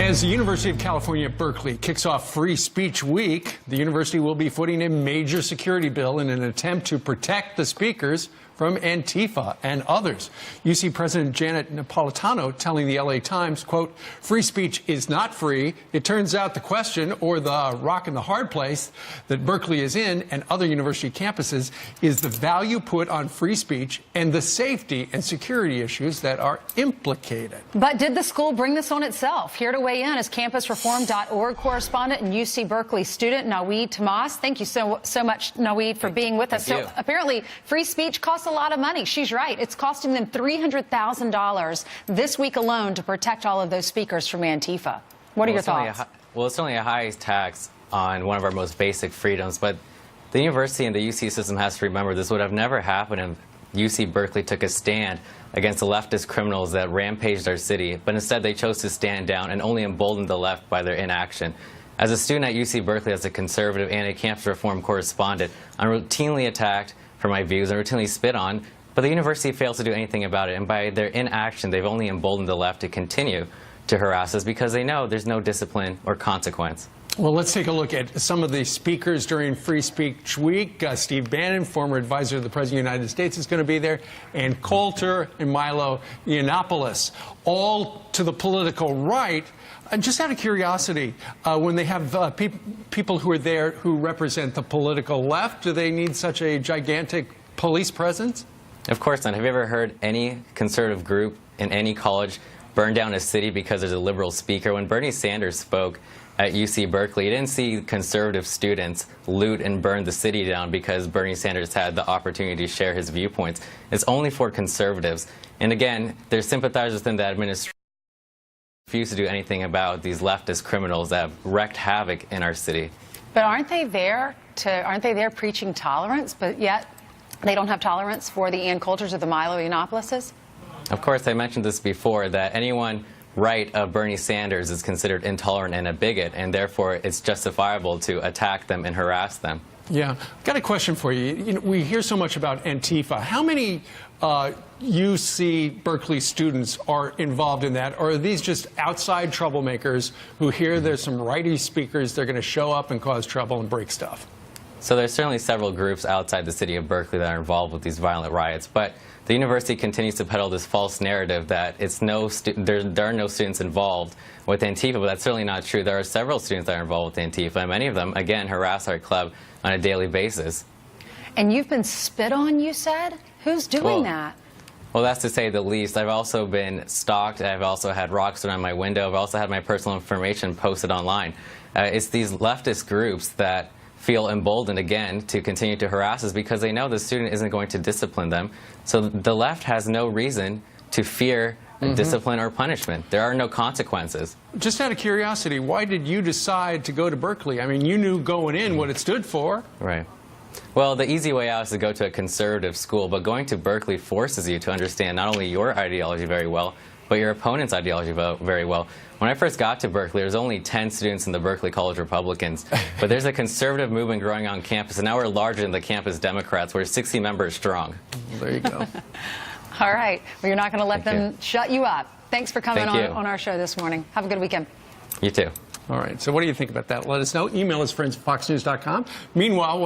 As the University of California at Berkeley kicks off Free Speech Week, the university will be footing a major security bill in an attempt to protect the speakers from Antifa and others. UC President Janet Napolitano telling the LA Times, quote, "Free speech is not free. It turns out the question, or the rock and the hard place that Berkeley is in and other university campuses, is the value put on free speech and the safety and security issues that are implicated." But did the school bring this on itself? Here to weigh in is campusreform.org correspondent and UC Berkeley student Naweed Tahmas. Thank you so much, Naweed, for being with us. So apparently free speech costs a lot of money. She's right. It's costing them $300,000 this week alone to protect all of those speakers from Antifa. What are your thoughts? Well, it's only a high tax on one of our most basic freedoms, but the university and the UC system has to remember this would have never happened if UC Berkeley took a stand against the leftist criminals that rampaged our city, but instead they chose to stand down and only emboldened the left by their inaction. As a student at UC Berkeley, as a conservative and a campus reform correspondent, I'm routinely attacked for my views and routinely spit on, but the university fails to do anything about it, and by their inaction they've only emboldened the left to continue to harass us because they know there's no discipline or consequence. Well, let's take a look at some of the speakers during Free Speech Week. Steve Bannon, former advisor to the President of the United States, is going to be there, and Coulter and Yiannopoulos, all to the political right. Just out of curiosity, when they have people who are there who represent the political left, do they need such a gigantic police presence? Of course not. Have you ever heard any conservative group in any college burn down a city because there's a liberal speaker? When Bernie Sanders spoke at UC Berkeley, you didn't see conservative students loot and burn the city down because Bernie Sanders had the opportunity to share his viewpoints. It's only for conservatives. And again, there's sympathizers within the administration refuse to do anything about these leftist criminals that have wreaked havoc in our city. But aren't they there preaching tolerance, but yet they don't have tolerance for the Ann Coulters or the Milo Yiannopoulos? Of course, I mentioned this before, that anyone right of Bernie Sanders is considered intolerant and a bigot, and therefore it's justifiable to attack them and harass them. Yeah. Got a question for you. You know, we hear so much about Antifa. How many UC Berkeley students are involved in that, or are these just outside troublemakers who hear there's some righty speakers, they're going to show up and cause trouble and break stuff? So there's certainly several groups outside the city of Berkeley that are involved with these violent riots, but the university continues to peddle this false narrative that there are no students involved with Antifa, but that's certainly not true. There are several students that are involved with Antifa, and many of them, again, harass our club on a daily basis. And you've been spit on, you said? Who's doing that? Well, that's to say the least. I've also been stalked. I've also had rocks thrown on my window. I've also had my personal information posted online. It's these leftist groups that feel emboldened again to continue to harass us because they know the student isn't going to discipline them. So the left has no reason to fear discipline or punishment. There are no consequences. Just out of curiosity, why did you decide to go to Berkeley? I mean, you knew going in what it stood for. Right. Well, the easy way out is to go to a conservative school, but going to Berkeley forces you to understand not only your ideology very well, but your opponent's ideology very well. When I first got to Berkeley, there was only 10 students in the Berkeley College Republicans, but there's a conservative movement growing on campus, and now we're larger than the campus Democrats. We're 60 members strong. There you go. All right. Well, you're not going to let them shut you up. Thanks for coming on our show this morning. Have a good weekend. You too. All right. So what do you think about that? Let us know. Email us, friends@foxnews.com. Meanwhile,